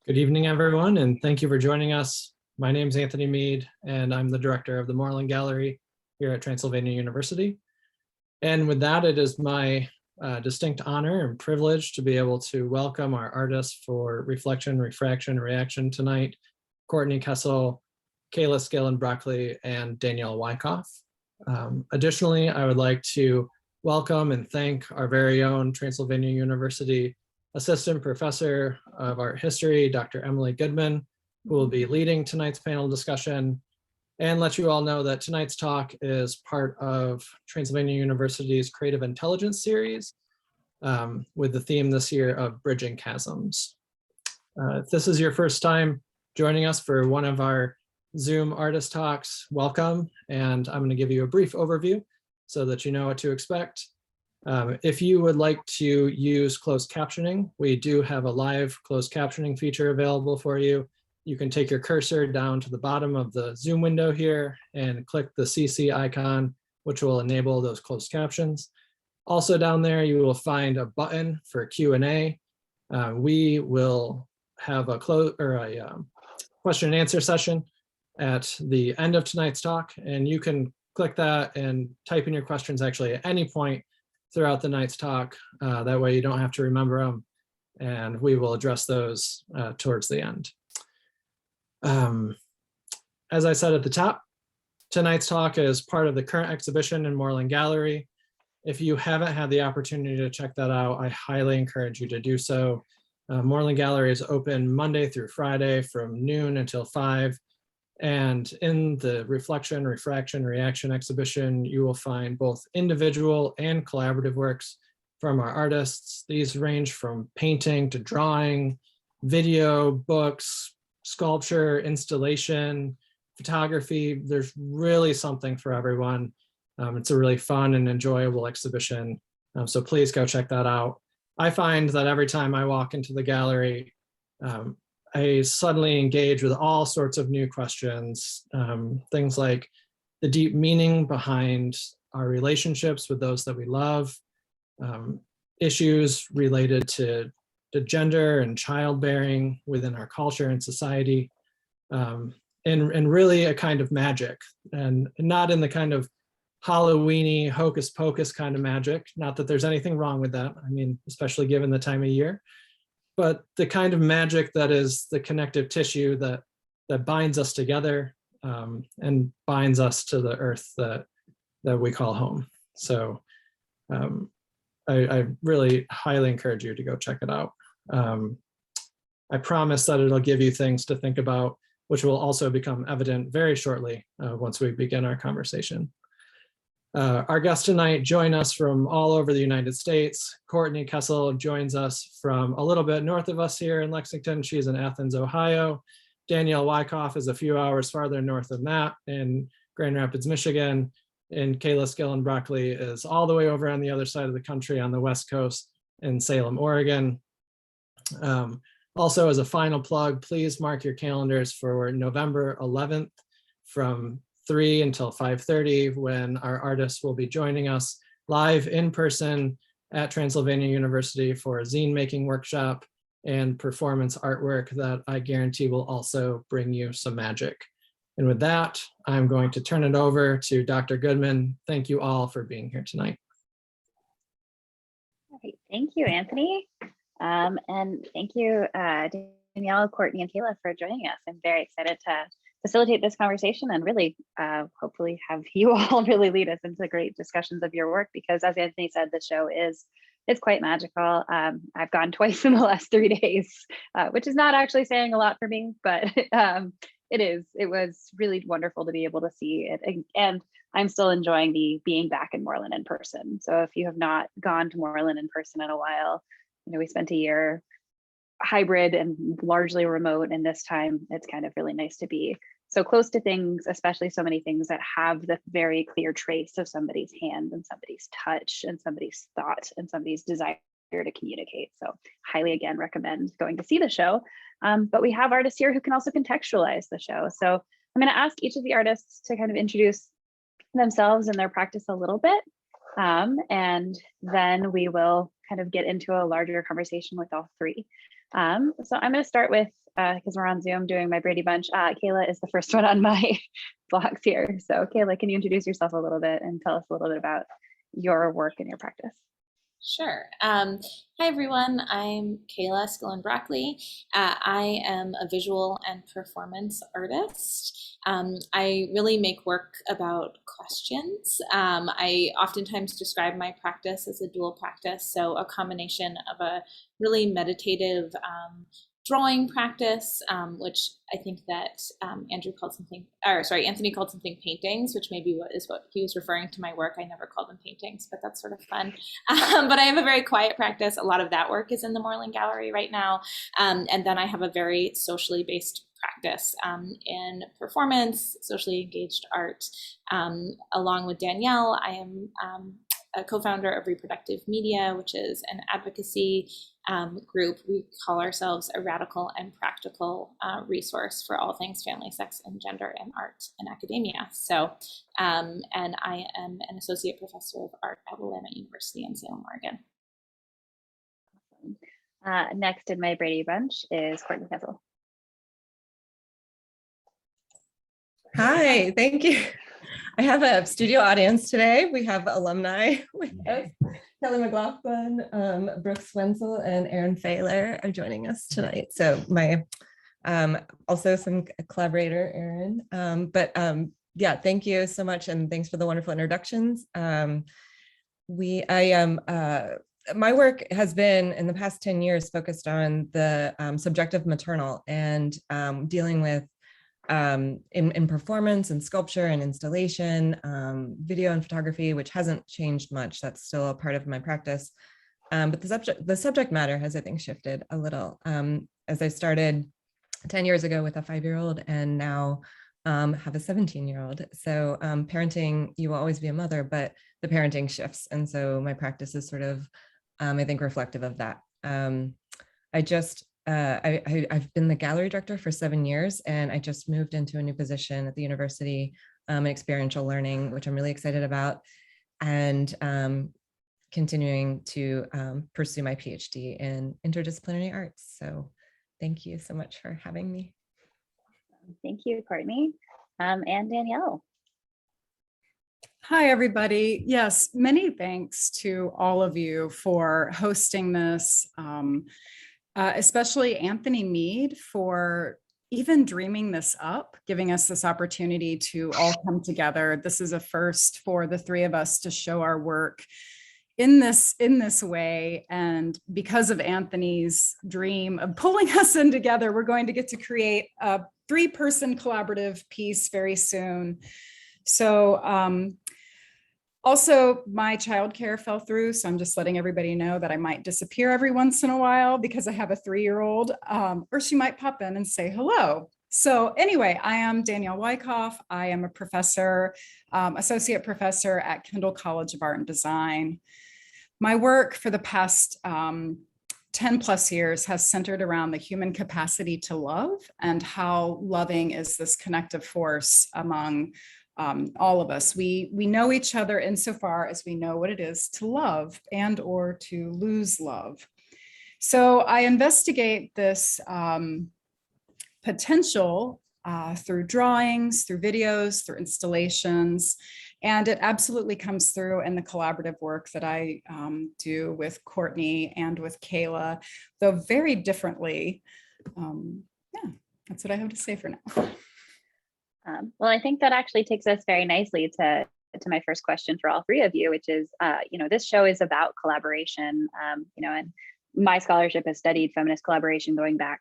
Good evening, everyone, and thank you for joining us. My name is Anthony Mead, and I'm the director of the Morlan Gallery here at Transylvania University. And with that, it is my distinct honor and privilege to be able to welcome our artists for Reflection, Refraction, Reaction tonight, Courtney Kessel, Cayla Skillin-Brauchle, and Danielle Wyckoff. Additionally, I would like to welcome and thank our very own Transylvania University Assistant Professor of Art History, Dr. Emily Goodman, who will be leading tonight's panel discussion, and let you all know that tonight's talk is part of Transylvania University's Creative Intelligence series with the theme this year of Bridging Chasms. If this is your first time joining us for one of our Zoom artist talks, welcome, and I'm going to give you a brief overview so that you know what to expect. If you would like to use closed captioning, we do have a live closed captioning feature available for you. You can take your cursor down to the bottom of the Zoom window here and click the CC icon, which will enable those closed captions. Also down there, you will find a button for Q&A. We will have a question and answer session at the end of tonight's talk, and you can click that and type in your questions actually at any point throughout the night's talk. That way you don't have to remember them, and we will address those towards the end. As I said at the top, tonight's talk is part of the current exhibition in Morlan Gallery. If you haven't had the opportunity to check that out, I highly encourage you to do so. Morlan Gallery is open Monday through Friday from noon until 5. And in the Reflection, Refraction, Reaction exhibition, you will find both individual and collaborative works from our artists. These range from painting to drawing, video, books, sculpture, installation, photography. There's really something for everyone. It's a really fun and enjoyable exhibition. So please go check that out. I find that every time I walk into the gallery, I suddenly engage with all sorts of new questions, things like the deep meaning behind our relationships with those that we love, issues related to gender and childbearing within our culture and society, and really a kind of magic, and not in the kind of Halloween-y, hocus pocus kind of magic. Not that there's anything wrong with that. I mean, especially given the time of year. But the kind of magic that is the connective tissue that binds us together and binds us to the earth that we call home. So I really highly encourage you to go check it out. I promise that it'll give you things to think about, which will also become evident very shortly once we begin our conversation. Our guests tonight join us from all over the United States. Courtney Kessel joins us from a little bit north of us here in Lexington. She's in Athens, Ohio. Danielle Wyckoff is a few hours farther north than that in Grand Rapids, Michigan. And Cayla Skillin-Brauchle is all the way over on the other side of the country on the West Coast in Salem, Oregon. Also, as a final plug, please mark your calendars for November 11th from 3 until 5:30, when our artists will be joining us live in person at Transylvania University for a zine making workshop and performance artwork that I guarantee will also bring you some magic. And with that, I'm going to turn it over to Dr. Goodman. Thank you all for being here tonight. All right, thank you, Anthony. And thank you, Danielle, Courtney, and Cayla for joining us. I'm very excited to facilitate this conversation and really hopefully have you all really lead us into great discussions of your work, because as Anthony said, the show is quite magical. I've gone twice in the last 3 days, which is not actually saying a lot for me, but it was really wonderful to be able to see it. And I'm still enjoying being back in Morlan in person. So if you have not gone to Morlan in person in a while, we spent a year hybrid and largely remote, and this time it's kind of really nice to be so close to things, especially so many things that have the very clear trace of somebody's hand and somebody's touch and somebody's thought and somebody's desire to communicate. So highly again recommend going to see the show. But we have artists here who can also contextualize the show. So I'm going to ask each of the artists to kind of introduce themselves and their practice a little bit. And then we will kind of get into a larger conversation with all three. So I'm going to start with because we're on Zoom doing my Brady Bunch. Cayla is the first one on my blocks here. So Cayla, can you introduce yourself a little bit and tell us a little bit about your work and your practice? Sure. Hi, everyone. I'm Cayla Skillin-Brauchle. I am a visual and performance artist. I really make work about questions. I oftentimes describe my practice as a dual practice, so a combination of a really meditative drawing practice, which I think that Anthony called something paintings, which maybe is what he was referring to my work. I never called them paintings, but that's sort of fun. But I have a very quiet practice. A lot of that work is in the Morlan Gallery right now. And then I have a very socially based practice in performance, socially engaged art. Along with Danielle, I am a co-founder of Reproductive Media, which is an advocacy group. We call ourselves a radical and practical resource for all things family, sex, and gender in art and academia. So, and I am an associate professor of art at Willamette University in Salem, Oregon. Awesome. Next in my Brady Bunch is Courtney Kessel. Hi, thank you. I have a studio audience today. We have alumni with us. Kelly McLaughlin, Brooks Wenzel, and Aaron Failer are joining us tonight. So my also some collaborator, Aaron. Yeah, thank you so much, and thanks for the wonderful introductions. My work has been in the past 10 years focused on the subjective maternal and dealing with in performance and sculpture and installation, video and photography, which hasn't changed much. That's still a part of my practice. But the subject matter has, I think, shifted a little. As I started 10 years ago with a 5-year-old and now have a 17-year-old. So parenting, you will always be a mother, but the parenting shifts. And so my practice is sort of, I think, reflective of that. I've been the gallery director for 7 years, and I just moved into a new position at the university in experiential learning, which I'm really excited about, and continuing to pursue my PhD in interdisciplinary arts. So thank you so much for having me. Thank you, Courtney. And Danielle. Hi, everybody. Yes, many thanks to all of you for hosting this. Especially Anthony Mead for even dreaming this up, giving us this opportunity to all come together. This is a first for the three of us to show our work in this way. And because of Anthony's dream of pulling us in together, we're going to get to create a 3-person collaborative piece very soon. So also, my childcare fell through, so I'm just letting everybody know that I might disappear every once in a while because I have a 3-year-old, or she might pop in and say hello. So anyway, I am Danielle Wyckoff. I am a professor, associate professor at Kendall College of Art and Design. My work for the past 10 plus years has centered around the human capacity to love and how loving is this connective force among all of us. We know each other insofar as we know what it is to love and or to lose love. So I investigate this potential through drawings, through videos, through installations, and it absolutely comes through in the collaborative work that I do with Courtney and with Cayla, though very differently. Yeah, that's what I have to say for now. Well, I think that actually takes us very nicely to my first question for all three of you, which is, this show is about collaboration, and my scholarship has studied feminist collaboration going back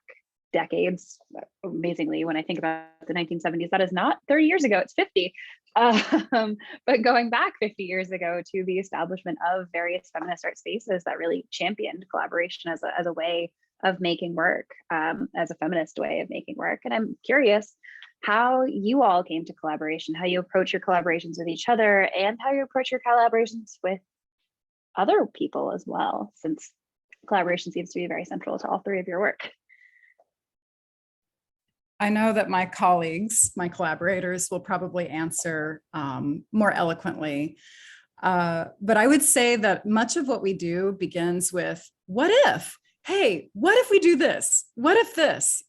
decades. Amazingly, when I think about the 1970s, that is not 30 years ago, it's 50. But going back 50 years ago to the establishment of various feminist art spaces that really championed collaboration as a way of making work, as a feminist way of making work. And I'm curious how you all came to collaboration, how you approach your collaborations with each other, and how you approach your collaborations with other people as well, since collaboration seems to be very central to all three of your work. I know that my colleagues, my collaborators, will probably answer more eloquently. But I would say that much of what we do begins with, what if? Hey, what if we do this? What if this?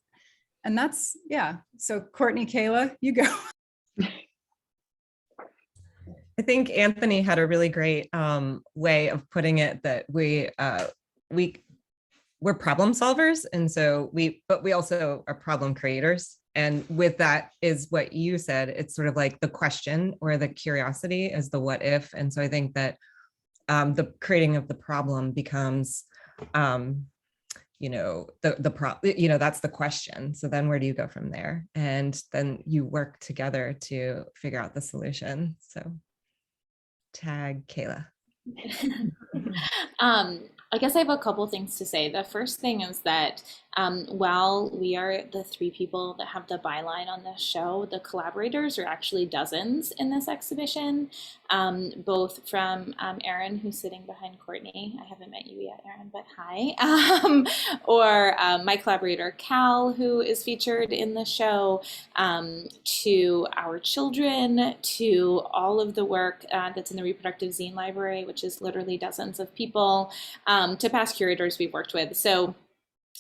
And that's, yeah. So Courtney, Cayla, you go. I think Anthony had a really great way of putting it, that we're problem solvers, and so but we also are problem creators. And with that is what you said. It's sort of like the question or the curiosity is the what if. And so I think that the creating of the problem becomes, that's the question. So then where do you go from there? And then you work together to figure out the solution. So tag Cayla. I guess I have a couple things to say. The first thing is that while we are the three people that have the byline on this show, the collaborators are actually dozens in this exhibition, both from Erin, who's sitting behind Courtney. I haven't met you yet, Erin, but hi. Or my collaborator, Cal, who is featured in the show, to our children, to all of the work that's in the Reproductive Zine Library, which is literally dozens of people, to past curators we've worked with. So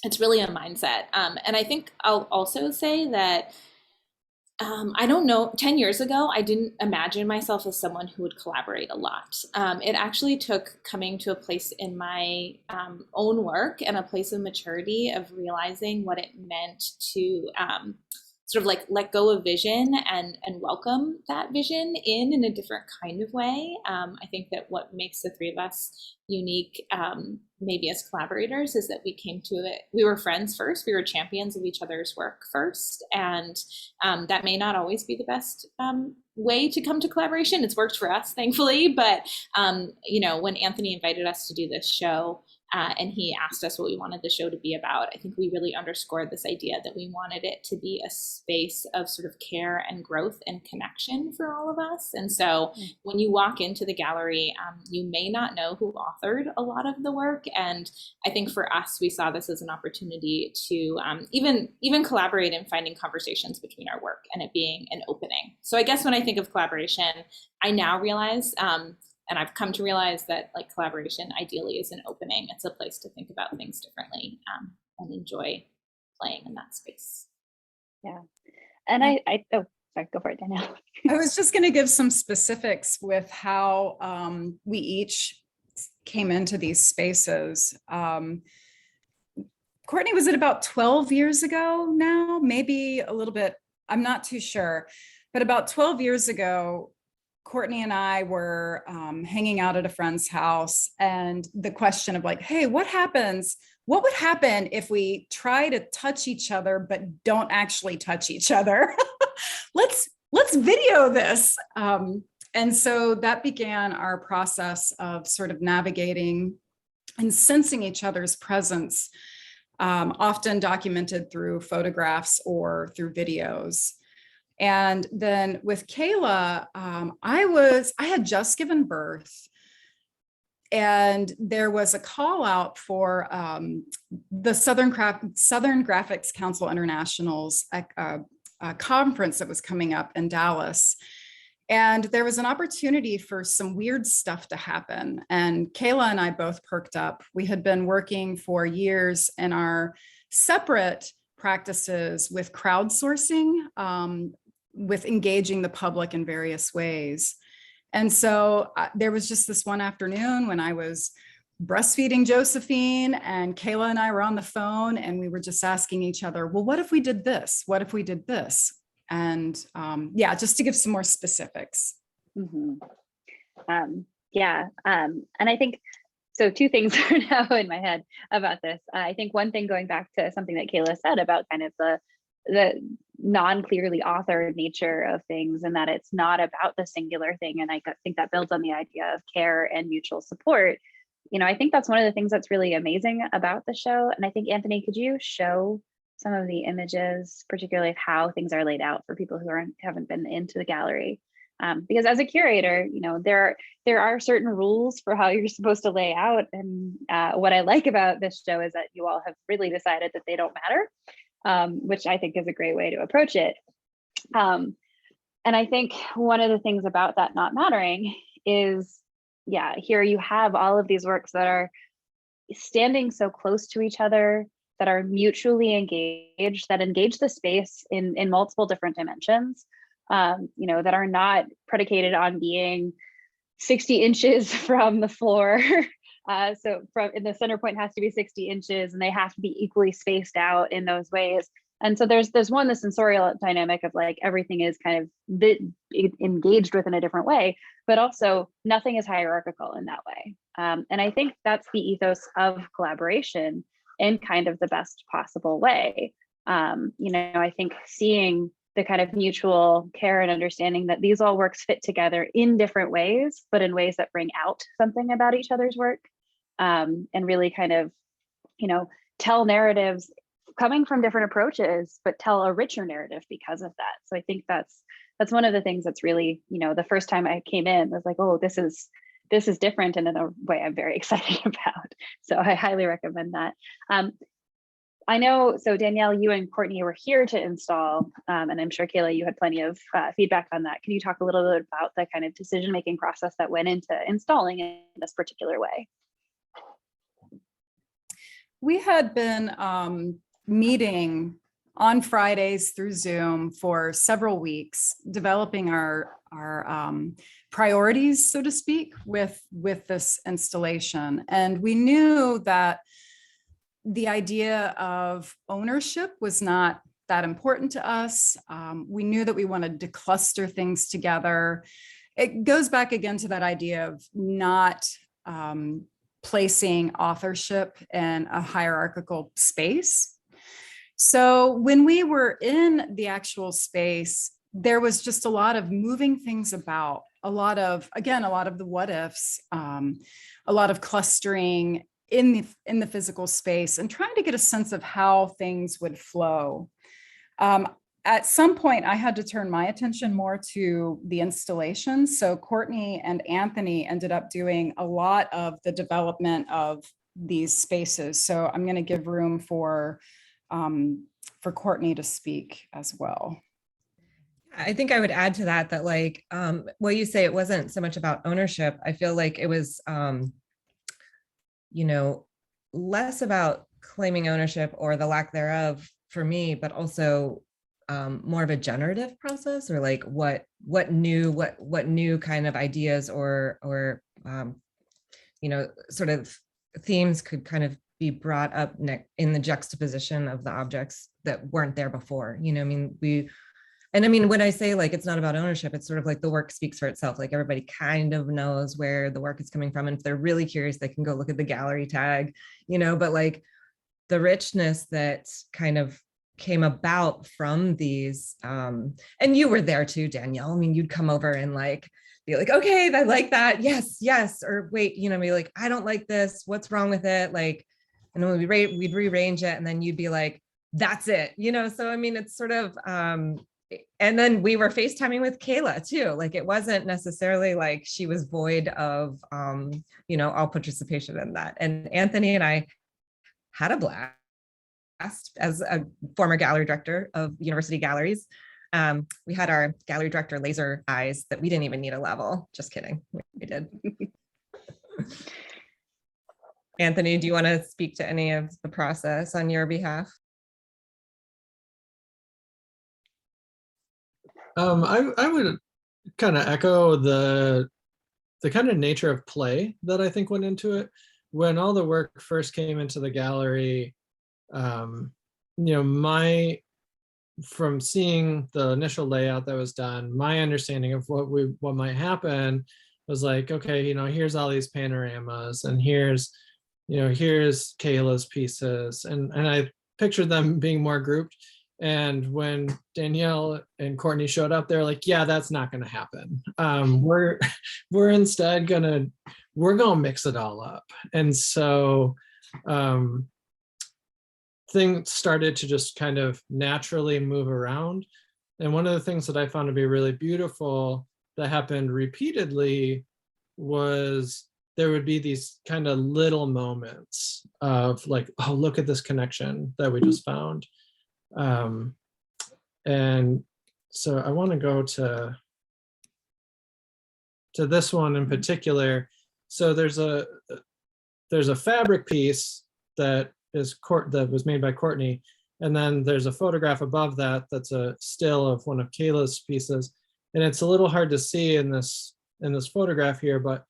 it's really a mindset. And I think I'll also say that I don't know, 10 years ago, I didn't imagine myself as someone who would collaborate a lot. It actually took coming to a place in my own work and a place of maturity of realizing what it meant to sort of like let go of vision and welcome that vision in a different kind of way. I think that what makes the three of us unique, maybe as collaborators, is that we came to it. We were friends first. We were champions of each other's work first. And that may not always be the best way to come to collaboration. It's worked for us, thankfully. But, when Anthony invited us to do this show, and he asked us what we wanted the show to be about, I think we really underscored this idea that we wanted it to be a space of sort of care and growth and connection for all of us. And so when you walk into the gallery, you may not know who authored a lot of the work. And I think for us, we saw this as an opportunity to even collaborate in finding conversations between our work and it being an opening. So I guess when I think of collaboration, I now realize, and I've come to realize that like collaboration ideally is an opening. It's a place to think about things differently and enjoy playing in that space. Yeah. And oh, sorry, go for it, Danielle. I was just going to give some specifics with how we each came into these spaces. Courtney, was it about 12 years ago now? Maybe a little bit, I'm not too sure, but about 12 years ago, Courtney and I were hanging out at a friend's house, and the question of like, hey, what would happen if we try to touch each other but don't actually touch each other? let's video this. And so that began our process of sort of navigating and sensing each other's presence, often documented through photographs or through videos. And then with Cayla, I had just given birth, and there was a call out for the Southern Graphics Council International's conference that was coming up in Dallas. And there was an opportunity for some weird stuff to happen. And Cayla and I both perked up. We had been working for years in our separate practices with crowdsourcing, with engaging the public in various ways. And so there was just this one afternoon when I was breastfeeding Josephine, and Cayla and I were on the phone, and we were just asking each other, well, what if we did this? What if we did this? And yeah, just to give some more specifics. Mm-hmm. And I think, so two things are now in my head about this. I think one thing, going back to something that Cayla said about kind of the non-clearly authored nature of things, and that it's not about the singular thing. And I think that builds on the idea of care and mutual support. I think that's one of the things that's really amazing about the show. And I think, Anthony, could you show some of the images, particularly of how things are laid out for people who haven't been into the gallery? Because as a curator, there are certain rules for how you're supposed to lay out. And what I like about this show is that you all have really decided that they don't matter. Which I think is a great way to approach it. And I think one of the things about that not mattering is, here you have all of these works that are standing so close to each other, that are mutually engaged, that engage the space in multiple different dimensions, that are not predicated on being 60 inches from the floor. So the center point has to be 60 inches, and they have to be equally spaced out in those ways. And so there's the sensorial dynamic of like everything is kind of engaged with in a different way, but also nothing is hierarchical in that way. And I think that's the ethos of collaboration in kind of the best possible way. I think seeing the kind of mutual care and understanding that these all works fit together in different ways, but in ways that bring out something about each other's work, and really kind of, tell narratives coming from different approaches, but tell a richer narrative because of that. So I think that's one of the things that's really, the first time I came in, I was like, oh, this is different, and in a way I'm very excited about. So I highly recommend that. I know, so Danielle, you and Courtney were here to install, and I'm sure Cayla, you had plenty of feedback on that. Can you talk a little bit about the kind of decision-making process that went into installing in this particular way? We had been meeting on Fridays through Zoom for several weeks, developing our priorities, so to speak, with this installation. And we knew that the idea of ownership was not that important to us. We knew that we wanted to cluster things together. It goes back again to that idea of not placing authorship in a hierarchical space. So when we were in the actual space, there was just a lot of moving things about, a lot of the what ifs, a lot of clustering in the physical space, and trying to get a sense of how things would flow. At some point, I had to turn my attention more to the installation. So Courtney and Anthony ended up doing a lot of the development of these spaces. So I'm going to give room for Courtney to speak as well. I think I would add to that like, well, you say it wasn't so much about ownership. I feel like it was, less about claiming ownership or the lack thereof for me, but also more of a generative process, or like what new kind of ideas or sort of themes could kind of be brought up in the juxtaposition of the objects that weren't there before. When I say like it's not about ownership, it's sort of like the work speaks for itself. Like everybody kind of knows where the work is coming from, and if they're really curious, they can go look at the gallery tag, but like the richness that kind of came about from these, and you were there too, Danielle. You'd come over and like be like, okay, I like that, yes, or wait, be like, I don't like this, what's wrong with it, like, and then we'd rearrange it, and then you'd be like, that's it, so it's sort of and then we were FaceTiming with Cayla too. Like it wasn't necessarily like she was void of all participation in that. And Anthony and I had a blast as a former gallery director of university galleries. We had our gallery director laser eyes that we didn't even need a level. Just kidding. We did. Anthony, do you want to speak to any of the process on your behalf? I would kind of echo the kind of nature of play that I think went into it. When all the work first came into the gallery, from seeing the initial layout that was done, my understanding of what might happen was like, okay, here's all these panoramas, and here's Cayla's pieces, and I pictured them being more grouped. And when Danielle and Courtney showed up, they're like, yeah, that's not going to happen. We're instead gonna mix it all up. And so things started to just kind of naturally move around. And one of the things that I found to be really beautiful that happened repeatedly was there would be these kind of little moments of like, oh, look at this connection that we just found. And so I want to go to this one in particular. So there's a fabric piece that that was made by Courtney. And then there's a photograph above that that's a still of one of Cayla's pieces. And it's a little hard to see in this photograph here, but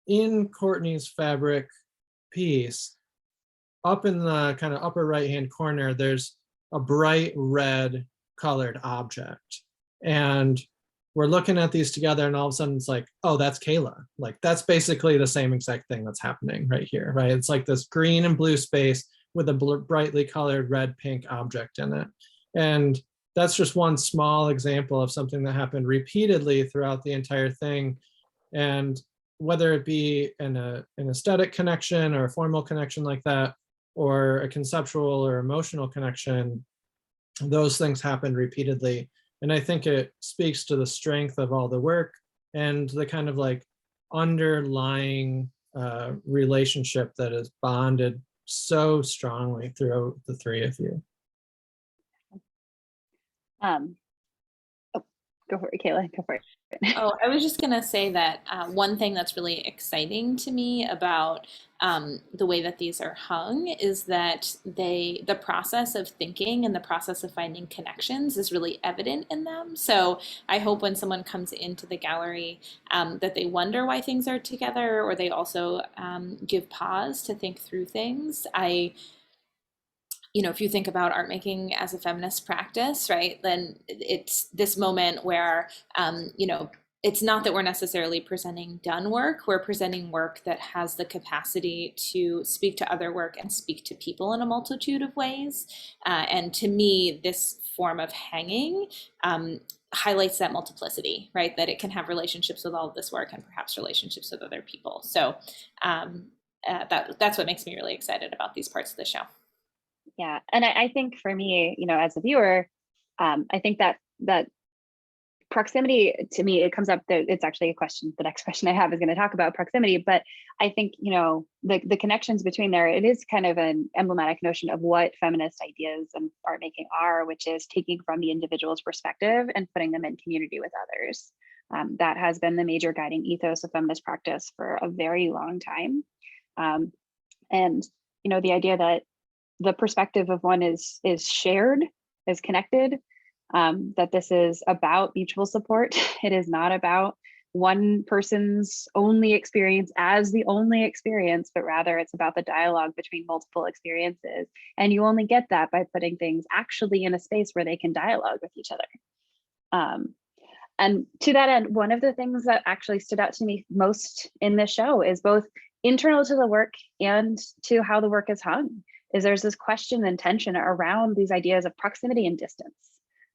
in Courtney's fabric piece, up in the kind of upper right-hand corner, there's a bright red colored object. And we're looking at these together and all of a sudden it's like, oh, that's Cayla. Like that's basically the same exact thing that's happening right here, right? It's like this green and blue space with a brightly colored red pink object in it. And that's just one small example of something that happened repeatedly throughout the entire thing. And whether it be an aesthetic connection or a formal connection like that, or a conceptual or emotional connection, those things happen repeatedly. And I think it speaks to the strength of all the work and the kind of like underlying relationship that is bonded so strongly throughout the three of you. Oh, go for it, Cayla, go for it. Oh, I was just going to say that one thing that's really exciting to me about the way that these are hung is that the process of thinking and the process of finding connections is really evident in them. So I hope when someone comes into the gallery that they wonder why things are together, or they also give pause to think through things. If you think about art making as a feminist practice, right, then it's this moment where, it's not that we're necessarily presenting done work, we're presenting work that has the capacity to speak to other work and speak to people in a multitude of ways. And to me, this form of hanging highlights that multiplicity, right, that it can have relationships with all of this work and perhaps relationships with other people. So that's what makes me really excited about these parts of the show. Yeah, and I think for me, as a viewer, I think that proximity, to me, it comes up that it's actually a question. The next question I have is going to talk about proximity, but I think, the connections between there, it is kind of an emblematic notion of what feminist ideas and art making are, which is taking from the individual's perspective and putting them in community with others. That has been the major guiding ethos of feminist practice for a very long time. And, the idea that the perspective of one is shared, is connected, that this is about mutual support. It is not about one person's only experience as the only experience, but rather it's about the dialogue between multiple experiences. And you only get that by putting things actually in a space where they can dialogue with each other. And to that end, one of the things that actually stood out to me most in this show is both internal to the work and to how the work is hung. Is there's this question and tension around these ideas of proximity and distance.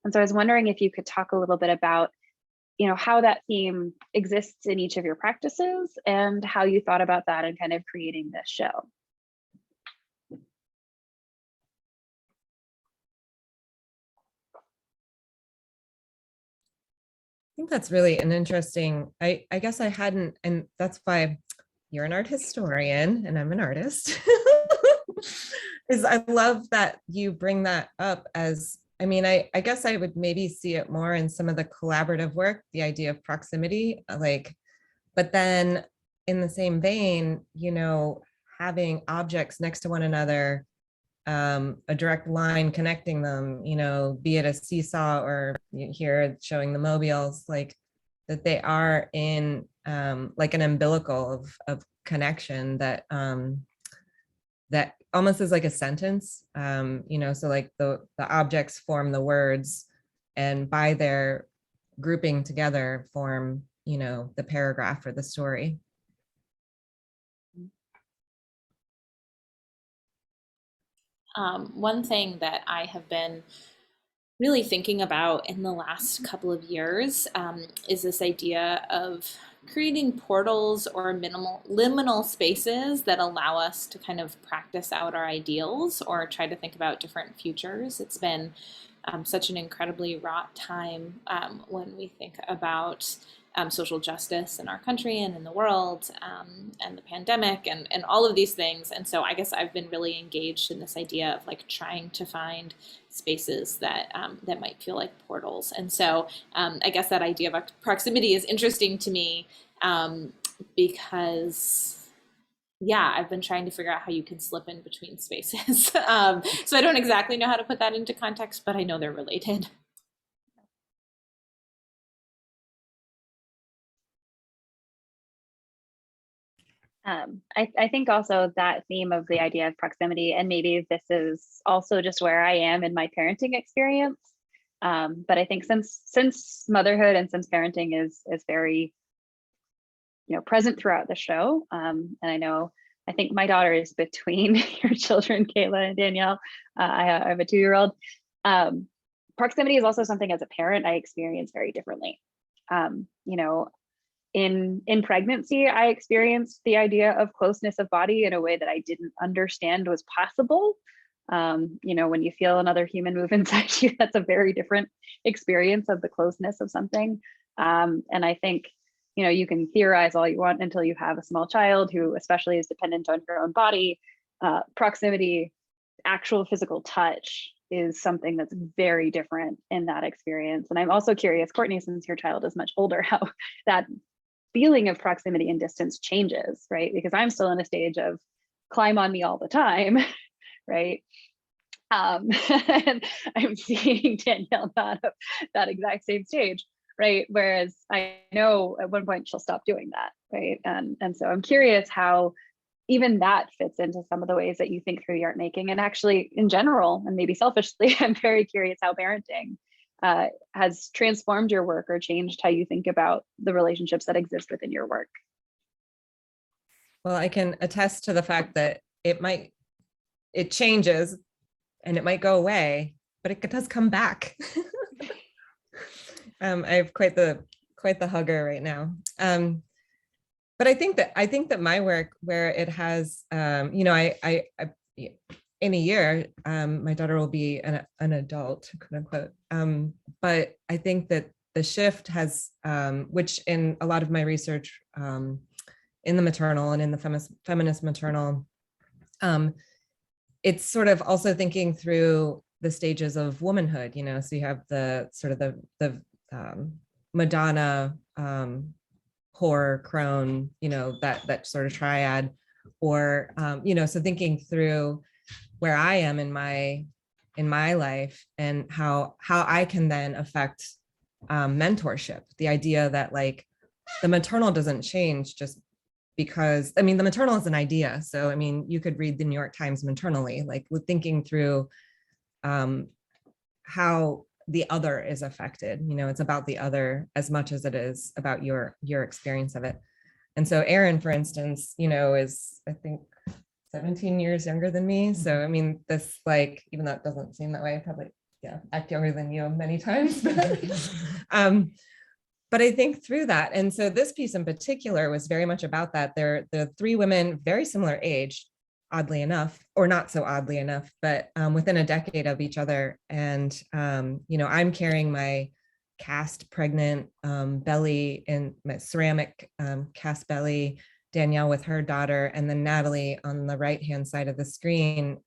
And so I was wondering if you could talk a little bit about, how that theme exists in each of your practices and how you thought about that in kind of creating this show. I think that's really an interesting, I guess I hadn't, and that's why you're an art historian and I'm an artist. Is I love that you bring that up as, I guess I would maybe see it more in some of the collaborative work, the idea of proximity, but then in the same vein, having objects next to one another, a direct line connecting them, be it a seesaw or here showing the mobiles, that they are in like an umbilical of connection that that almost is like a sentence, so like the objects form the words, and by their grouping together form, the paragraph or the story. One thing that I have been really thinking about in the last couple of years is this idea of creating portals or liminal spaces that allow us to kind of practice out our ideals or try to think about different futures. It's been such an incredibly wrought time when we think about social justice in our country and in the world, and the pandemic and all of these things. And so I guess I've been really engaged in this idea of like trying to find spaces that that might feel like portals. And so I guess that idea of proximity is interesting to me because yeah, I've been trying to figure out how you can slip in between spaces. So I don't exactly know how to put that into context, but I know they're related. I think also that theme of the idea of proximity, and maybe this is also just where I am in my parenting experience. But I think since motherhood and since parenting is very, present throughout the show. And I think my daughter is between your children, Cayla and Danielle. I have a 2-year-old. Proximity is also something as a parent I experience very differently. In pregnancy, I experienced the idea of closeness of body in a way that I didn't understand was possible. When you feel another human move inside you, that's a very different experience of the closeness of something. And I think, you can theorize all you want until you have a small child who especially is dependent on your own body. Proximity, actual physical touch is something that's very different in that experience. And I'm also curious, Courtney, since your child is much older, how that feeling of proximity and distance changes, right? Because I'm still in a stage of climb on me all the time, right? And I'm seeing Danielle not of that exact same stage, right? Whereas I know at one point she'll stop doing that, right? And so I'm curious how even that fits into some of the ways that you think through the art making. And actually in general, and maybe selfishly, I'm very curious how parenting has transformed your work or changed how you think about the relationships that exist within your work. Well, I can attest to the fact that it changes and it might go away, but it does come back. I have quite the hugger right now. But I think that my work, where it has, I in a year, my daughter will be an adult, quote unquote. But I think that the shift has, which in a lot of my research in the maternal and in the feminist maternal, it's sort of also thinking through the stages of womanhood, so you have the sort of the Madonna, whore, crone, that sort of triad, or, so thinking through where I am in my life and how I can then affect mentorship. The idea that like the maternal doesn't change just because, the maternal is an idea. So, you could read the New York Times maternally, like with thinking through how the other is affected. It's about the other as much as it is about your experience of it. And so Erin, for instance, is, I think, 17 years younger than me. So, this, like, even though it doesn't seem that way, I probably, act younger than you many times. But I think through that. And so this piece in particular was very much about that. There are 3 women, very similar age, oddly enough, or not so oddly enough, but within a decade of each other. And, I'm carrying my cast pregnant belly and my ceramic cast belly, Danielle with her daughter, and then Natalie on the right-hand side of the screen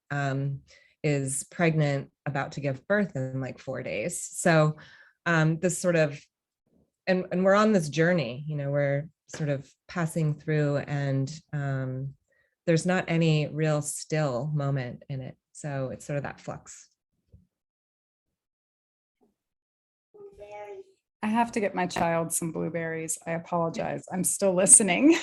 is pregnant, about to give birth in like 4 days. So this sort of, and we're on this journey, we're sort of passing through, and there's not any real still moment in it. So it's sort of that flux. I have to get my child some blueberries. I apologize. I'm still listening.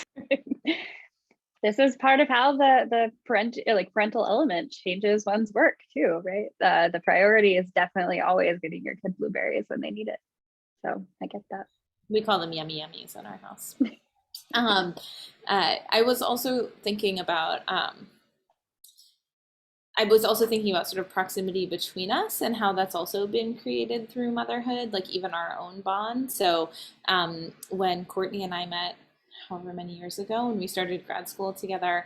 This is part of how the parental element changes one's work too, right? The priority is definitely always getting your kid blueberries when they need it. So I get that. We call them yummy yummies in our house. I was also thinking about sort of proximity between us and how that's also been created through motherhood, like even our own bond. So when Courtney and I met, however many years ago, when we started grad school together,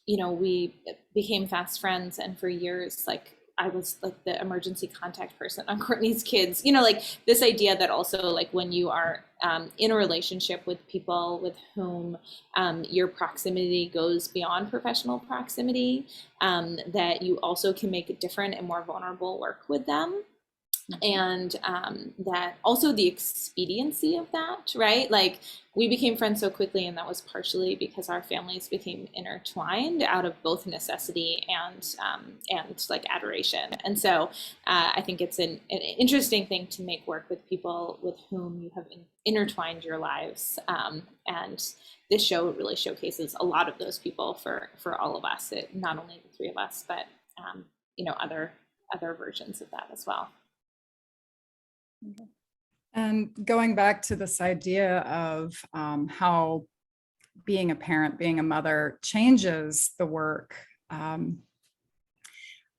we became fast friends, and for years, like, I was like the emergency contact person on Courtney's kids, like this idea that also, like, when you are in a relationship with people with whom your proximity goes beyond professional proximity, that you also can make a different and more vulnerable work with them. And that also the expediency of that, right? Like we became friends so quickly, and that was partially because our families became intertwined out of both necessity and like adoration. And so I think it's an interesting thing to make work with people with whom you have intertwined your lives. And this show really showcases a lot of those people for all of us, not only the three of us, but other versions of that as well. And going back to this idea of how being a parent, being a mother changes the work,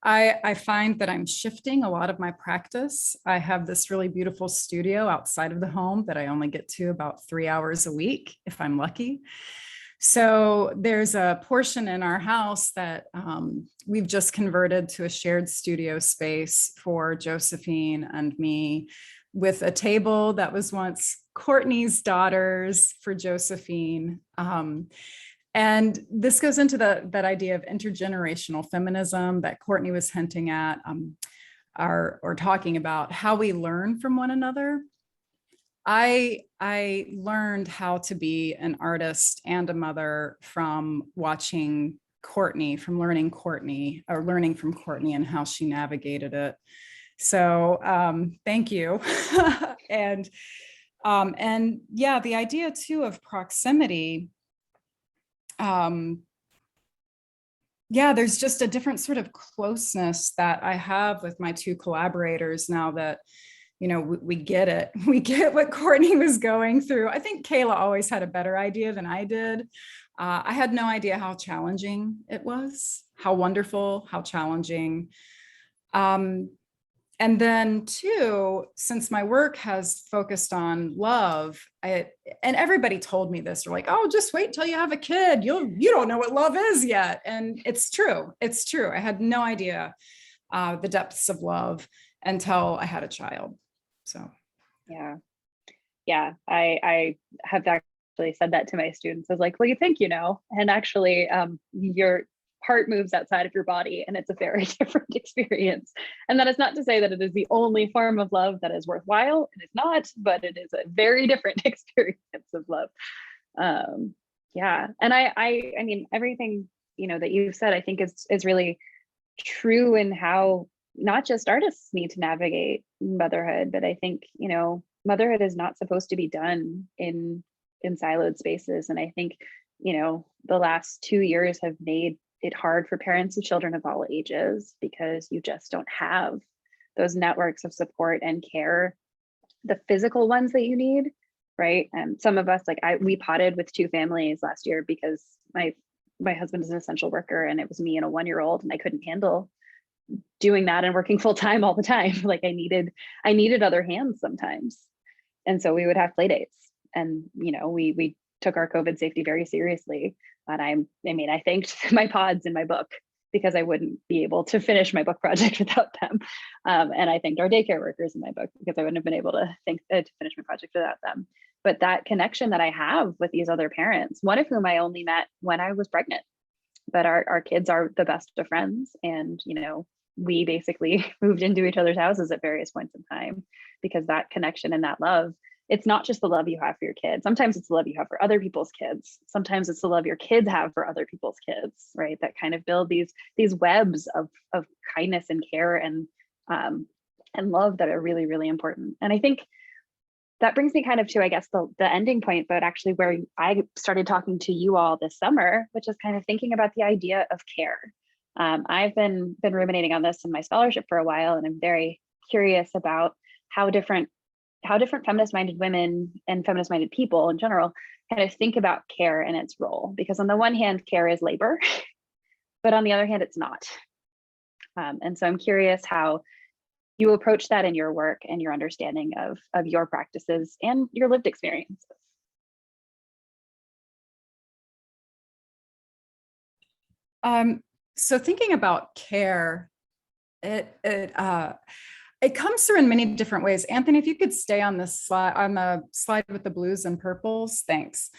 I find that I'm shifting a lot of my practice. I have this really beautiful studio outside of the home that I only get to about 3 hours a week, if I'm lucky. So there's a portion in our house that we've just converted to a shared studio space for Josephine and me, with a table that was once Courtney's daughter's for Josephine. And this goes into that idea of intergenerational feminism that Courtney was hinting at, or talking about how we learn from one another. I learned how to be an artist and a mother from watching Courtney, from learning Courtney, or learning from Courtney and how she navigated it. So thank you. And yeah, the idea too of proximity. Yeah, there's just a different sort of closeness that I have with my two collaborators now that, you know, we get it. We get what Courtney was going through. I think Cayla always had a better idea than I did. I had no idea how challenging it was, how wonderful, how challenging. And then too, since my work has focused on love, and everybody told me this, they're like, oh, just wait till you have a kid. You don't know what love is yet. And it's true. It's true. I had no idea the depths of love until I had a child. So. Yeah. I have actually said that to my students. I was like, well, you think you know, and actually your heart moves outside of your body, and it's a very different experience. And that is not to say that it is the only form of love that is worthwhile. It is not, but it is a very different experience of love. Yeah. And I mean, everything, you know, that you've said, I think is really true in how not just artists need to navigate motherhood, but I think, you know, motherhood is not supposed to be done in siloed spaces. And I think, you know, the last 2 years have made it hard for parents of children of all ages, because you just don't have those networks of support and care, the physical ones that you need, right? And some of us, like we potted with 2 families last year because my husband is an essential worker, and it was me and a 1-year-old, and I couldn't handle doing that and working full time all the time. Like I needed other hands sometimes. And so we would have play dates, and, you know, we took our COVID safety very seriously. And I thanked my pods in my book, because I wouldn't be able to finish my book project without them. And I thanked our daycare workers in my book, because I wouldn't have been able to finish my project without them. But that connection that I have with these other parents, one of whom I only met when I was pregnant, but our kids are the best of friends. And, you know, we basically moved into each other's houses at various points in time, because that connection and that love, it's not just the love you have for your kids. Sometimes it's the love you have for other people's kids. Sometimes it's the love your kids have for other people's kids, right? That kind of build these webs of kindness and care and love that are really, really important. And I think that brings me kind of to, I guess, the ending point, but actually where I started talking to you all this summer, which is kind of thinking about the idea of care. I've been ruminating on this in my scholarship for a while, and I'm very curious about how different feminist-minded women and feminist-minded people in general kind of think about care and its role. Because on the one hand, care is labor, but on the other hand, it's not. And so I'm curious how you approach that in your work and your understanding of your practices and your lived experiences. So thinking about care, it comes through in many different ways. Anthony, if you could stay on this slide, on the slide with the blues and purples, thanks.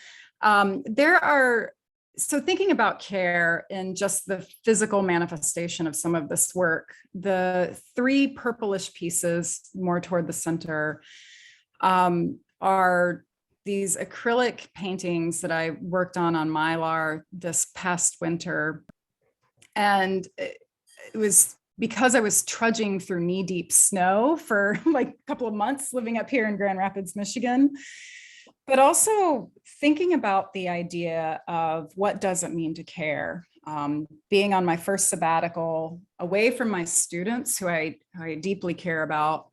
There are so thinking about care and just the physical manifestation of some of this work, the three purplish pieces more toward the center are these acrylic paintings that I worked on Mylar this past winter. And it was because I was trudging through knee-deep snow for like a couple of months living up here in Grand Rapids, Michigan, but also thinking about the idea of what does it mean to care. Being on my first sabbatical, away from my students who I deeply care about,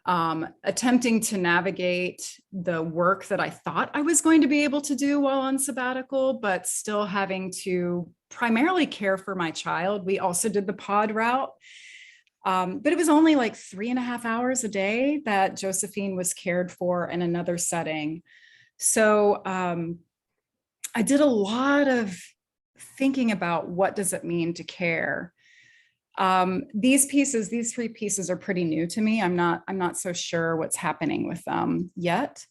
attempting to navigate the work that I thought I was going to be able to do while on sabbatical, but still having to primarily care for my child. We also did the pod route, but it was only like 3.5 hours a day that Josephine was cared for in another setting. So I did a lot of thinking about what does it mean to care. These three pieces are pretty new to me. I'm not so sure what's happening with them yet.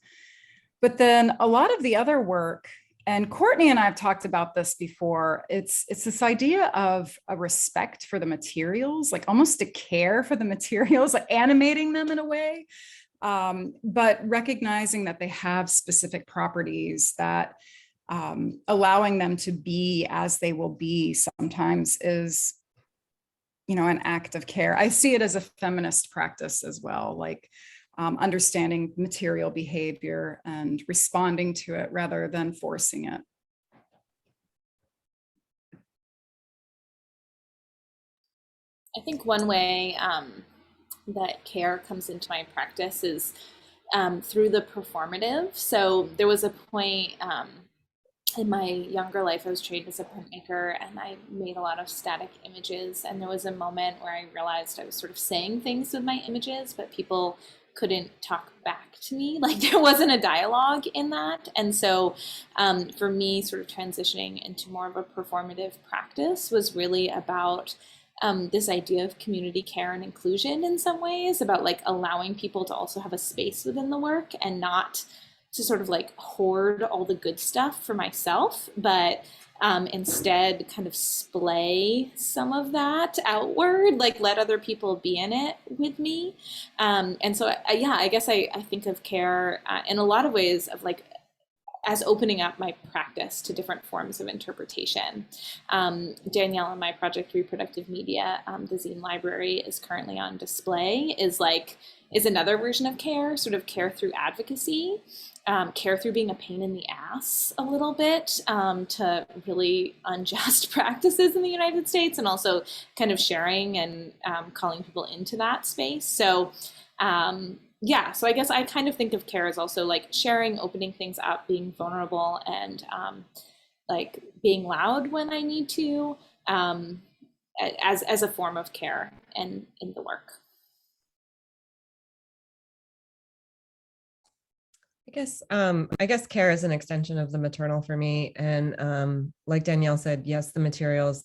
But then a lot of the other work, and Courtney and I have talked about this before, it's this idea of a respect for the materials, like almost a care for the materials, like animating them in a way, but recognizing that they have specific properties that allowing them to be as they will be sometimes is, an act of care. I see it as a feminist practice as well, like understanding material behavior and responding to it rather than forcing it. I think one way that care comes into my practice is through the performative. So there was a point in my younger life, I was trained as a printmaker and I made a lot of static images. And there was a moment where I realized I was sort of saying things with my images, but people couldn't talk back to me. Like there wasn't a dialogue in that. And so for me, sort of transitioning into more of a performative practice was really about this idea of community care and inclusion in some ways, about like allowing people to also have a space within the work and not to sort of like hoard all the good stuff for myself, but instead kind of splay some of that outward, like let other people be in it with me. And so, I guess I think of care in a lot of ways of like as opening up my practice to different forms of interpretation. Danielle and my project Reproductive Media, the zine library is currently on display, is another version of care, sort of care through advocacy. Care through being a pain in the ass a little bit to really unjust practices in the United States, and also kind of sharing and calling people into that space. So so I guess I kind of think of care as also like sharing, opening things up, being vulnerable, and like being loud when I need to, as a form of care and in the work. I guess care is an extension of the maternal for me. And like Danielle said, yes, the materials,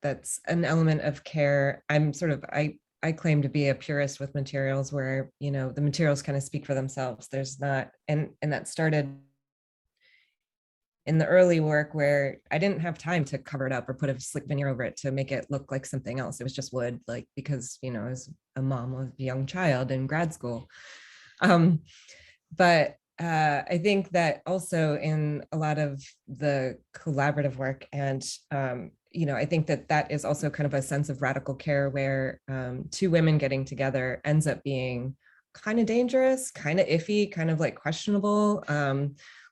that's an element of care. I claim to be a purist with materials where, the materials kind of speak for themselves. There's not, and that started in the early work where I didn't have time to cover it up or put a slick veneer over it to make it look like something else. It was just wood, like, because, I was a mom of a young child in grad school. But I think that also in a lot of the collaborative work, and I think that is also kind of a sense of radical care where two women getting together ends up being kind of dangerous, kind of iffy, kind of like questionable.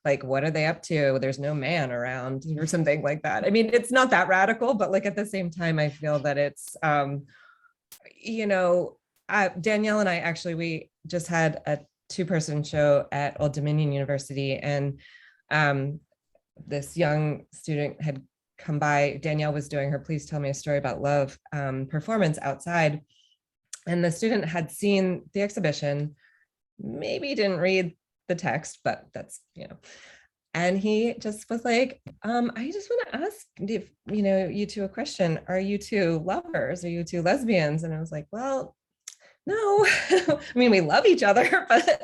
Like, what are they up to? There's no man around or something like that. I mean, it's not that radical, but like at the same time, I feel that it's, Danielle and I actually, we just had a 2-person show at Old Dominion University, and this young student had come by. Danielle was doing her Please Tell Me a Story About Love performance outside, and the student had seen the exhibition, maybe didn't read the text, but that's, and he just was like, I just want to ask if, you two a question. Are you two lovers? Are you two lesbians? And I was like, well, no, I mean, we love each other, but,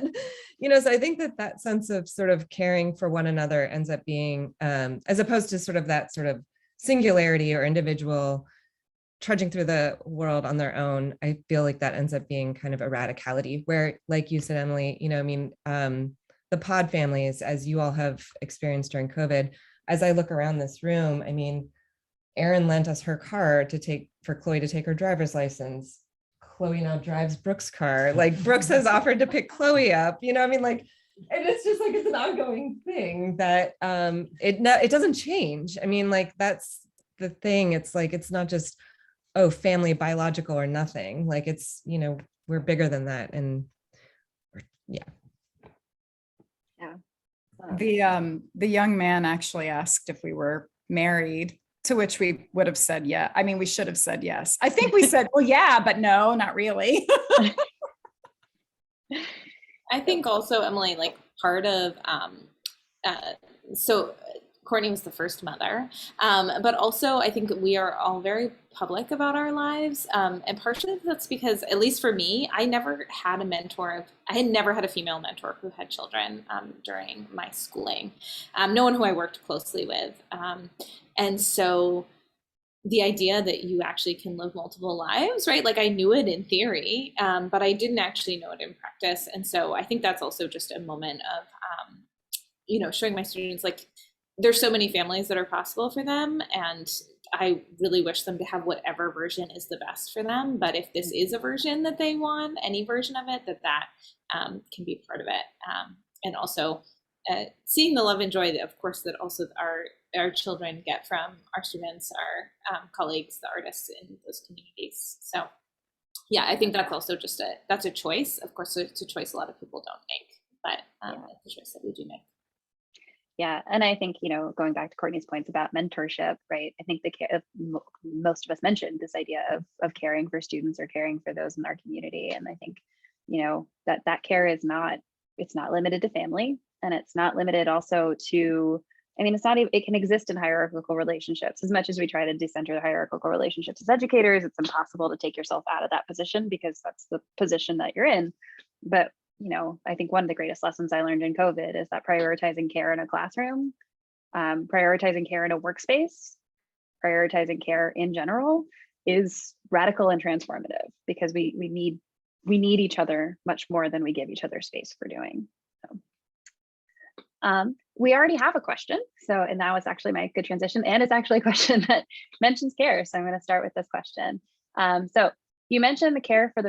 so I think that sense of sort of caring for one another ends up being, as opposed to sort of that sort of singularity or individual trudging through the world on their own, I feel like that ends up being kind of a radicality where, like you said, Emily, the pod families, as you all have experienced during COVID, as I look around this room, I mean, Erin lent us her car for Chloe to take her driver's license. Chloe now drives Brooke's car. Like Brooks has offered to pick Chloe up, like, and it's just like, it's an ongoing thing that it doesn't change. I mean, like, that's the thing. It's like, it's not just, oh, family, biological or nothing. Like it's, we're bigger than that. And yeah. The young man actually asked if we were married, to which we would have said, yeah. I mean, we should have said yes. I think we said, well, yeah, but no, not really. I think also, Emily, like part of, so Courtney was the first mother, but also I think we are all very public about our lives. And partially that's because, at least for me, I never had a mentor. I had never had a female mentor who had children during my schooling. No one who I worked closely with. And so the idea that you actually can live multiple lives, right? Like I knew it in theory, but I didn't actually know it in practice. And so I think that's also just a moment of, showing my students, like, there's so many families that are possible for them. And I really wish them to have whatever version is the best for them. But if this is a version that they want, any version of it, that can be part of it. And also seeing the love and joy that, of course, that also our children get from our students, our colleagues, the artists in those communities. So yeah, I think that's also just that's a choice. Of course, it's a choice a lot of people don't make, but it's a choice that we do make. Yeah, and I think, going back to Courtney's points about mentorship, right? I think most of us mentioned this idea of caring for students or caring for those in our community. And I think, that care it's not limited to family, and it's not limited also to, it's not even, it can exist in hierarchical relationships. As much as we try to decenter the hierarchical relationships as educators, it's impossible to take yourself out of that position because that's the position that you're in. But I think one of the greatest lessons I learned in COVID is that prioritizing care in a classroom, prioritizing care in a workspace, prioritizing care in general is radical and transformative because we need each other much more than we give each other space for doing. So, we already have a question. So, and that was actually my good transition. And it's actually a question that mentions care. So I'm going to start with this question. So you mentioned the care for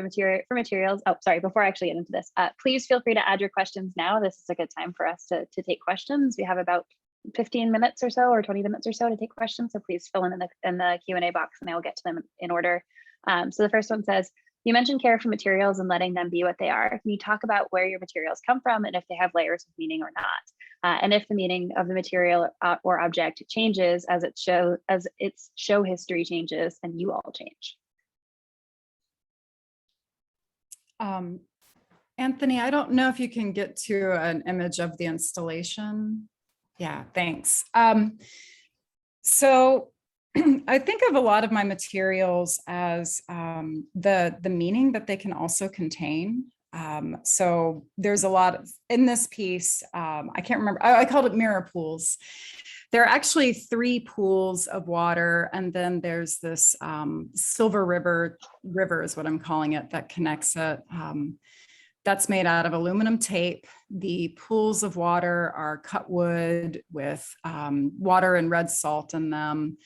materials. Oh, sorry, before I actually get into this, please feel free to add your questions now. This is a good time for us to take questions. We have about 15 minutes or so, or 20 minutes or so to take questions. So please fill in the Q&A box and I will get to them in order. So the first one says, you mentioned care for materials and letting them be what they are. Can you talk about where your materials come from and if they have layers of meaning or not? And if the meaning of the material or object changes as its show history changes and you all change? Anthony, I don't know if you can get to an image of the installation. Yeah, thanks. So I think of a lot of my materials as the meaning that they can also contain. So there's a lot of, in this piece, I can't remember, I called it mirror pools. There are actually 3 pools of water, and then there's this silver river is what I'm calling it, that connects it. That's made out of aluminum tape. The pools of water are cut wood with water and red salt in them.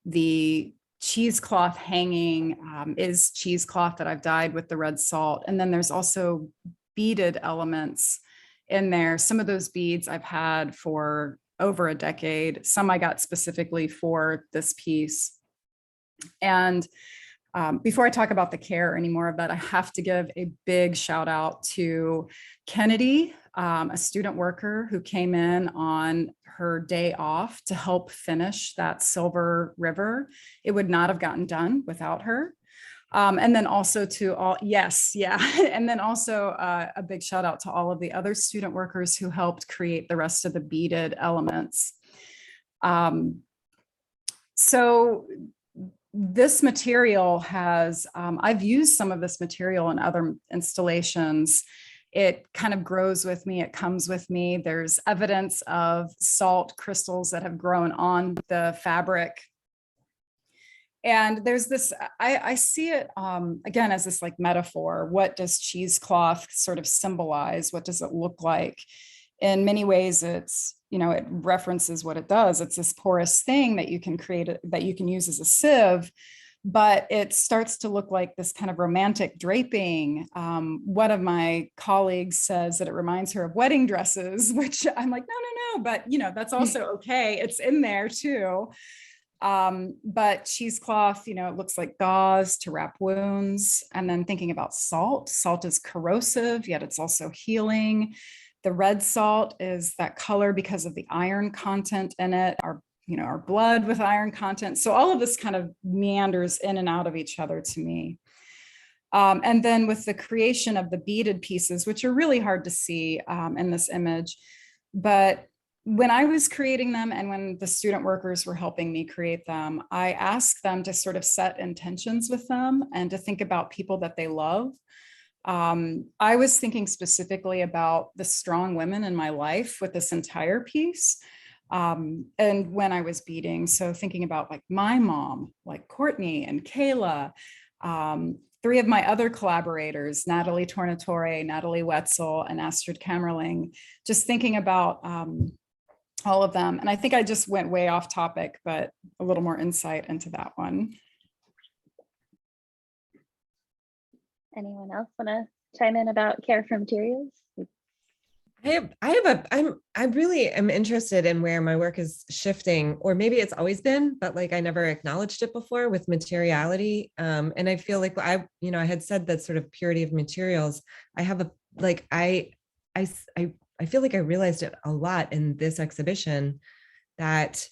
The cheesecloth hanging is cheesecloth that I've dyed with the red salt. And then there's also beaded elements in there. Some of those beads I've had for over a decade. Some I got specifically for this piece. And before I talk about the care or any more of that, I have to give a big shout out to Kennedy, a student worker who came in on her day off to help finish that silver river. It would not have gotten done without her. And then also to all, yes, yeah. And then also a big shout out to all of the other student workers who helped create the rest of the beaded elements. So this material has, I've used some of this material in other installations. It kind of grows with me, it comes with me. There's evidence of salt crystals that have grown on the fabric. And there's this, I see it again as this like metaphor. What does cheesecloth sort of symbolize? What does it look like? In many ways, it's, it references what it does. It's this porous thing that you can create, that you can use as a sieve, but it starts to look like this kind of romantic draping. One of my colleagues says that it reminds her of wedding dresses, which I'm like, no, but that's also okay. It's in there too. But cheesecloth, it looks like gauze to wrap wounds. And then thinking about salt is corrosive, yet it's also healing. The red salt is that color because of the iron content in it, our blood with iron content. So all of this kind of meanders in and out of each other to me. And then with the creation of the beaded pieces, which are really hard to see in this image, but when I was creating them and when the student workers were helping me create them, I asked them to sort of set intentions with them and to think about people that they love. I was thinking specifically about the strong women in my life with this entire piece. And when I was beading, so thinking about like my mom, like Courtney and Cayla, three of my other collaborators, Natalie Tornatore, Natalie Wetzel, and Astrid Kammerling, just thinking about all of them. And I think I just went way off topic, but a little more insight into that one. Anyone else want to chime in about care for materials? I really am interested in where my work is shifting, or maybe it's always been, but like I never acknowledged it before with materiality. And I feel like I had said that sort of purity of materials. I have I feel like I realized it a lot in this exhibition, that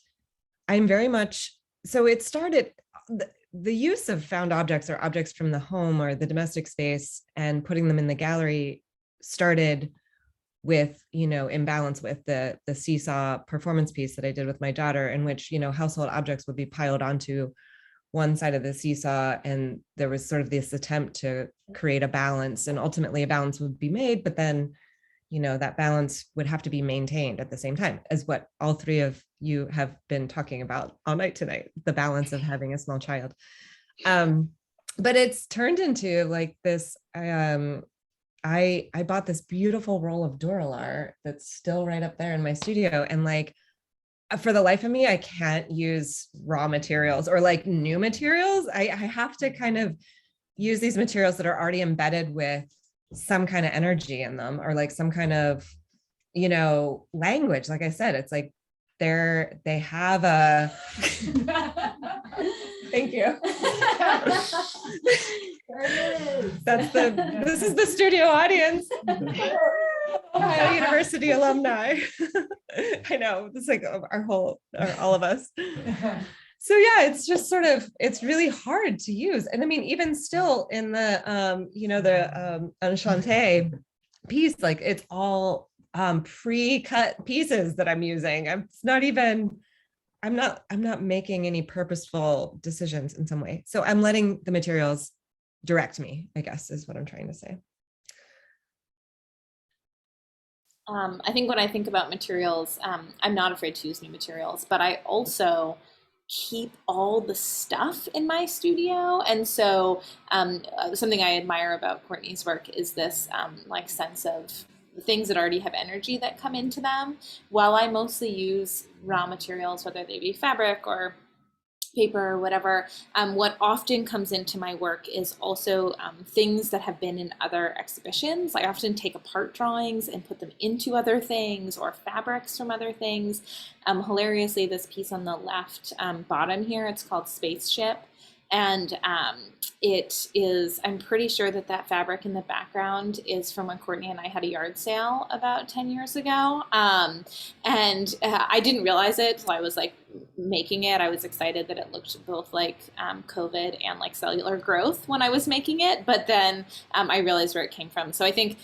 I'm very much, so it started, the use of found objects or objects from the home or the domestic space and putting them in the gallery started with, imbalance with the seesaw performance piece that I did with my daughter, in which, household objects would be piled onto one side of the seesaw. And there was sort of this attempt to create a balance, and ultimately a balance would be made, but then that balance would have to be maintained at the same time, as what all three of you have been talking about all night tonight, the balance of having a small child. But it's turned into like this, I bought this beautiful roll of Duralar that's still right up there in my studio. And like, for the life of me, I can't use raw materials or like new materials. I have to kind of use these materials that are already embedded with some kind of energy in them, or like some kind of, language. Like I said, it's like they have a, thank you. This is the studio audience. Ohio University alumni. I know, it's like all of us. So yeah, it's just sort of, it's really hard to use. And I mean, even still in the, the Enchanté piece, like it's all pre-cut pieces that I'm using. I'm not making any purposeful decisions in some way. So I'm letting the materials direct me, I guess, is what I'm trying to say. I think when I think about materials, I'm not afraid to use new materials, but I also keep all the stuff in my studio. And so something I admire about Courtney's work is this like sense of the things that already have energy that come into them. While I mostly use raw materials, whether they be fabric or paper or whatever, what often comes into my work is also things that have been in other exhibitions. I often take apart drawings and put them into other things, or fabrics from other things. Hilariously, this piece on the left bottom here, it's called Spaceship. And it is, I'm pretty sure that fabric in the background is from when Courtney and I had a yard sale about 10 years ago. And I didn't realize it till I was like making it. I was excited that it looked both like COVID and like cellular growth when I was making it, but then I realized where it came from. So I think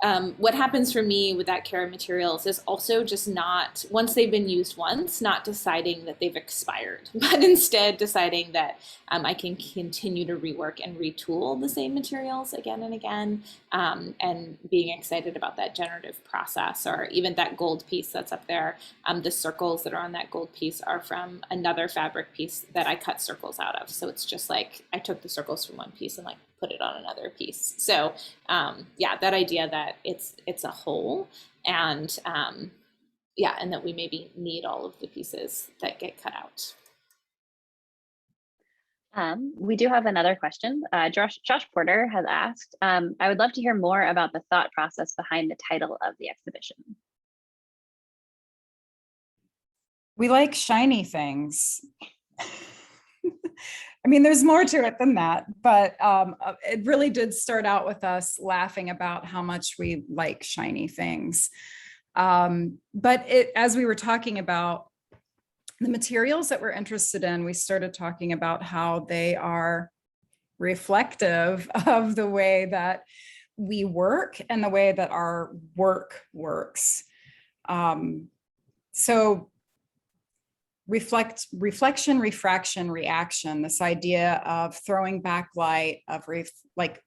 what happens for me with that care of materials is also just not, once they've been used once, not deciding that they've expired, but instead deciding that I can continue to rework and retool the same materials again and again, and being excited about that generative process. Or even that gold piece that's up there, the circles that are on that gold piece are from another fabric piece that I cut circles out of. So it's just like I took the circles from one piece and like put it on another piece. So yeah, that idea that it's a whole, and yeah, and that we maybe need all of the pieces that get cut out. We do have another question. Josh Porter has asked, I would love to hear more about the thought process behind the title of the exhibition. We like shiny things. I mean, there's more to it than that, but it really did start out with us laughing about how much we like shiny things. But as we were talking about the materials that we're interested in, we started talking about how they are reflective of the way that we work and the way that our work works. So reflection, refraction, reaction, this idea of throwing back light, of like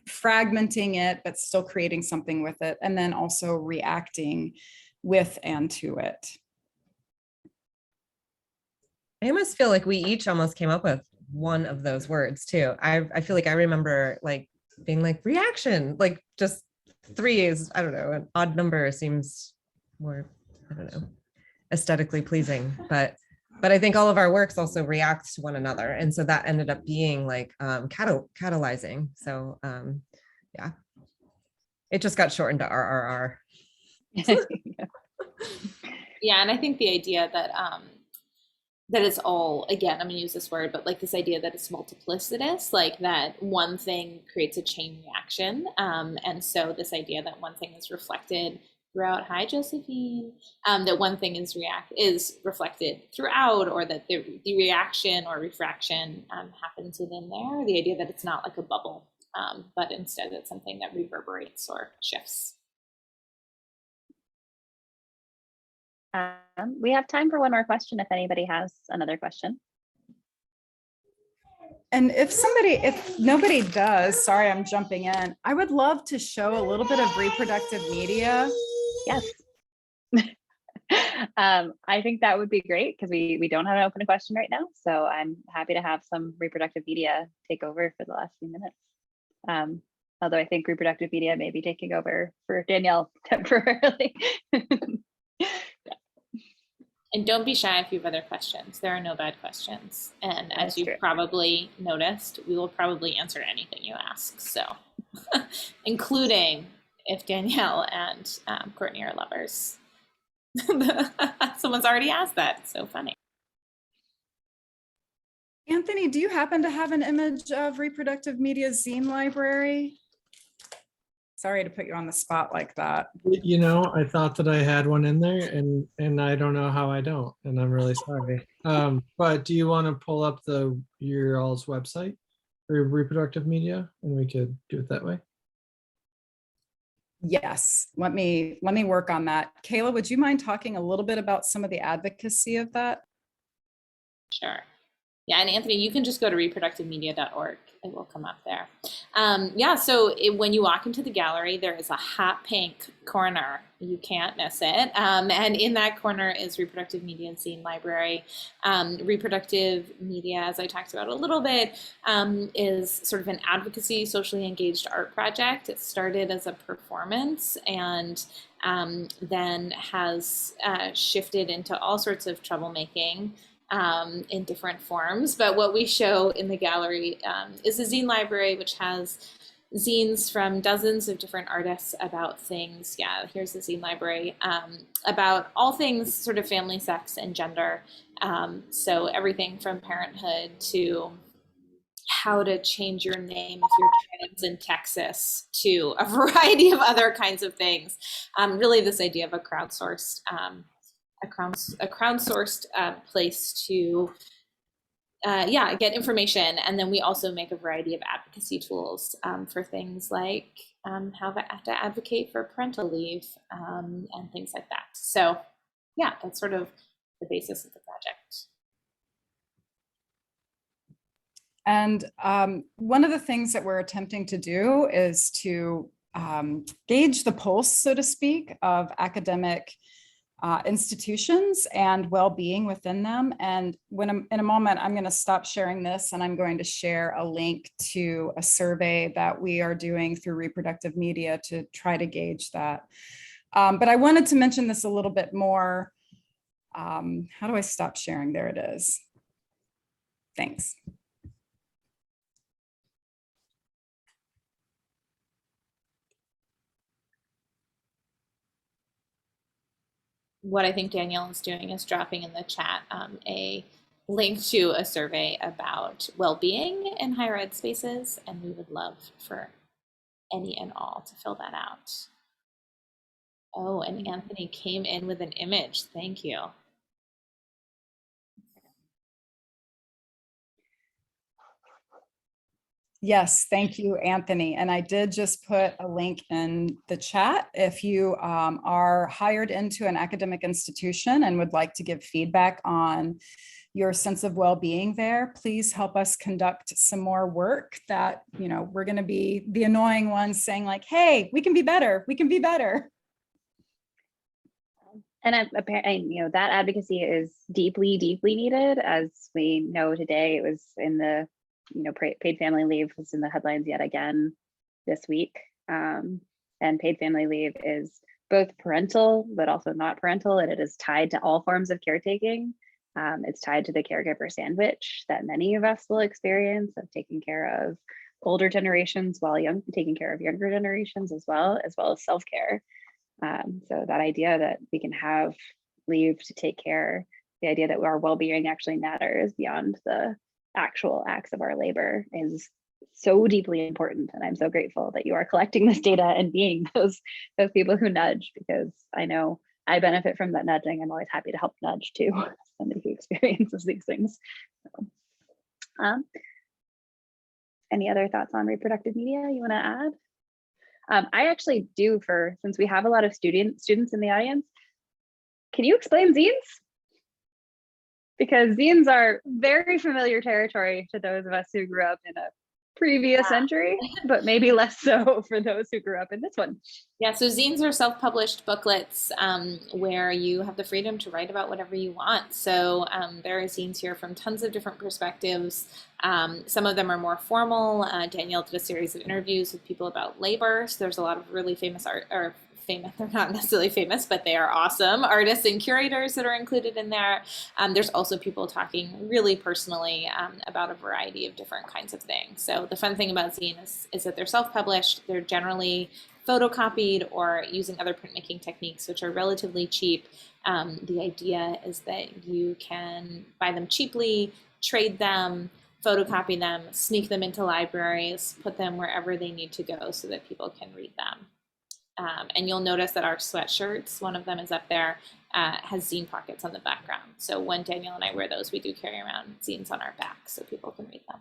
fragmenting it, but still creating something with it, and then also reacting with and to it. I almost feel like we each almost came up with one of those words too. I feel like I remember like being like reaction, like just 3 is, I don't know, an odd number seems more, I don't know, aesthetically pleasing, but I think all of our works also react to one another. And so that ended up being like catalyzing. So yeah, it just got shortened to RRR. Yeah, and I think the idea that that it's all, again, I'm gonna use this word, but like this idea that it's multiplicitous, like that one thing creates a chain reaction. And so this idea that one thing is reflected throughout, hi Josephine, that one thing is reflected throughout, or that the reaction or refraction happens within there. The idea that it's not like a bubble, but instead it's something that reverberates or shifts. We have time for one more question if anybody has another question. And if nobody does, sorry, I'm jumping in. I would love to show a little bit of reproductive media. Yes. I think that would be great because we don't have an open question right now. So I'm happy to have some reproductive media take over for the last few minutes. Although I think reproductive media may be taking over for Danielle temporarily. And don't be shy if you have other questions. There are no bad questions. And as you've probably noticed, we will probably answer anything you ask. So, including if Danielle and Courtney are lovers. Someone's already asked that. It's so funny. Anthony, do you happen to have an image of reproductive media's zine library? Sorry to put you on the spot like that. You know, I thought that I had one in there, and I don't know how I don't, and I'm really sorry. But do you want to pull up your all's website for reproductive media, and we could do it that way? Yes, let me work on that. Cayla, would you mind talking a little bit about some of the advocacy of that? Sure. Yeah, and Anthony, you can just go to reproductivemedia.org. It will come up there. Yeah, so when you walk into the gallery, there is a hot pink corner. You can't miss it. And in that corner is Reproductive Media and Zine Library. Reproductive Media, as I talked about a little bit, is sort of an advocacy, socially engaged art project. It started as a performance and then has shifted into all sorts of troublemaking in different forms. But what we show in the gallery is a zine library, which has zines from dozens of different artists about things. Yeah, here's the zine library about all things sort of family, sex, and gender. So everything from parenthood to how to change your name if you're trans in Texas, to a variety of other kinds of things. Really this idea of a crowdsourced place to yeah, get information. And then we also make a variety of advocacy tools for things like how to advocate for parental leave and things like that. So yeah, that's sort of the basis of the project. And one of the things that we're attempting to do is to gauge the pulse, so to speak, of academic institutions and well-being within them. And in a moment, I'm going to stop sharing this and I'm going to share a link to a survey that we are doing through Reproductive Media to try to gauge that. But I wanted to mention this a little bit more. How do I stop sharing? There it is. Thanks. What I think Danielle is doing is dropping in the chat a link to a survey about well-being in higher ed spaces, and we would love for any and all to fill that out. Oh, and Anthony came in with an image. Thank you. Yes, thank you, Anthony. And I did just put a link in the chat. If you are hired into an academic institution and would like to give feedback on your sense of well-being there, please help us conduct some more work that, you know, we're going to be the annoying ones saying like, hey, we can be better. We can be better. And you know, that advocacy is deeply, deeply needed. As we know today, it was in the, you know, paid family leave was in the headlines yet again this week. And paid family leave is both parental, but also not parental, and it is tied to all forms of caretaking. It's tied to the caregiver sandwich that many of us will experience of taking care of older generations while taking care of younger generations as well as self-care. So that idea that we can have leave to take care, the idea that our well-being actually matters beyond the actual acts of our labor is so deeply important. And I'm so grateful that you are collecting this data and being those people who nudge, because I know I benefit from that nudging. I'm always happy to help nudge too, somebody who experiences these things. So, any other thoughts on reproductive media you want to add? I actually do, since we have a lot of students in the audience, can you explain zines? Because zines are very familiar territory to those of us who grew up in a previous century, but maybe less so for those who grew up in this one. Yeah, so zines are self-published booklets where you have the freedom to write about whatever you want. So there are zines here from tons of different perspectives. Some of them are more formal. Danielle did a series of interviews with people about labor. So there's a lot of really famous they're not necessarily famous, but they are awesome artists and curators that are included in there. There's also people talking really personally about a variety of different kinds of things. So the fun thing about zines is that they're self-published. They're generally photocopied or using other printmaking techniques, which are relatively cheap. The idea is that you can buy them cheaply, trade them, photocopy them, sneak them into libraries, put them wherever they need to go so that people can read them. And you'll notice that our sweatshirts, one of them is up there, has zine pockets on the background. So when Danielle and I wear those, we do carry around zines on our back so people can read them.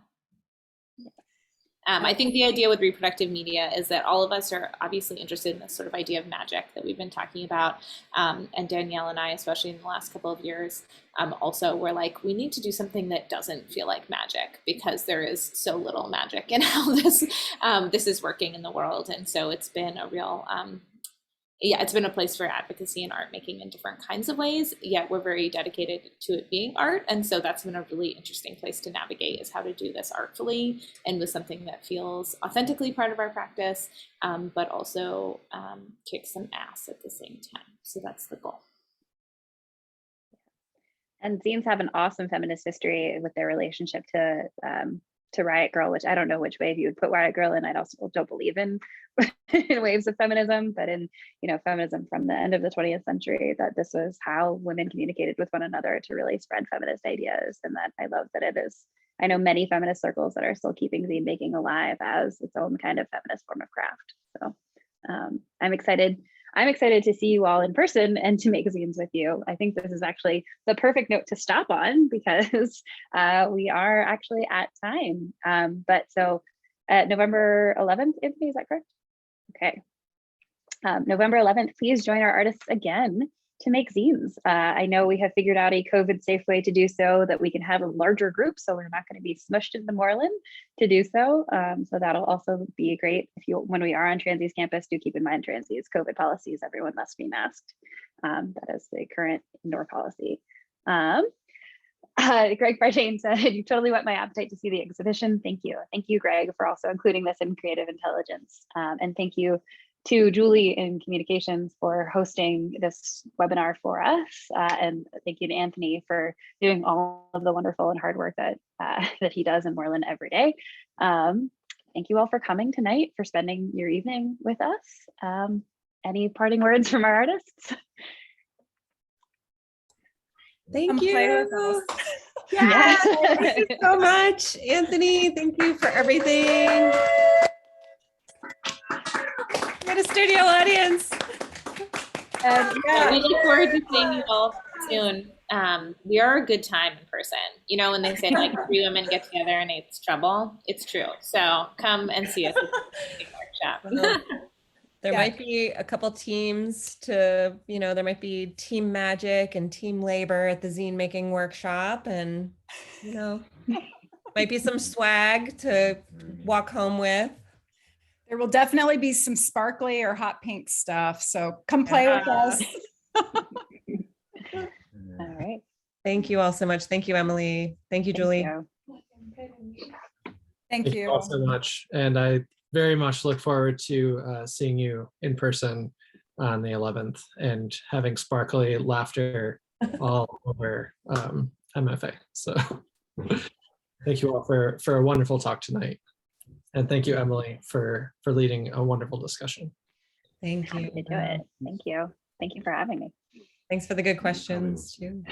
I think the idea with reproductive media is that all of us are obviously interested in this sort of idea of magic that we've been talking about. And Danielle and I, especially in the last couple of years, also we're like, we need to do something that doesn't feel like magic, because there is so little magic in how this is working in the world. And so it's been a real, it's been a place for advocacy and art making in different kinds of ways, yet we're very dedicated to it being art. And so that's been a really interesting place to navigate, is how to do this artfully and with something that feels authentically part of our practice, but also kicks some ass at the same time. So that's the goal. And zines have an awesome feminist history with their relationship to Riot Girl, which I don't know which wave you would put Riot Girl in. I also don't believe in waves of feminism, but in, you know, feminism from the end of the 20th century, that this was how women communicated with one another to really spread feminist ideas. And that I love that it is, I know many feminist circles that are still keeping zine making alive as its own kind of feminist form of craft. So I'm excited. I'm excited to see you all in person and to make zines with you. I think this is actually the perfect note to stop on because we are actually at time. But so November 11th, Anthony, is that correct? Okay. November 11th, please join our artists again to make zines. I know we have figured out a COVID safe way to do so that we can have a larger group, so we're not going to be smushed into Morlan to do so. So that'll also be great. If you, when we are on Transy's campus, do keep in mind Transy's COVID policies. Everyone must be masked. That is the current indoor policy. Greg Barjane said, "You totally whet my appetite to see the exhibition." Thank you. Thank you, Greg, for also including this in Creative Intelligence. And thank you to Julie in communications for hosting this webinar for us. And thank you to Anthony for doing all of the wonderful and hard work that, that he does in Morlan every day. Thank you all for coming tonight, for spending your evening with us. Any parting words from our artists? Thank Come play with you. us. Yeah, thank you so much, Anthony. Thank you for everything. We had a studio audience. We look forward to seeing you all soon. We are a good time in person. You know, when they say like 3 women get together and it's trouble, it's true. So come and see us at the workshop. There might be a couple teams to, you know, there might be team magic and team labor at the zine making workshop, and, you know, might be some swag to walk home with. There will definitely be some sparkly or hot pink stuff. So come play with us. All right. Thank you all so much. Thank you, Emily. Thank you, Julie. Thank you. all so much. And I very much look forward to seeing you in person on the 11th and having sparkly laughter all over MFA. So thank you all for a wonderful talk tonight. And thank you, Emily, for leading a wonderful discussion. Thank Happy you. to do it. Thank you. Thank you for having me. Thanks for the good questions too.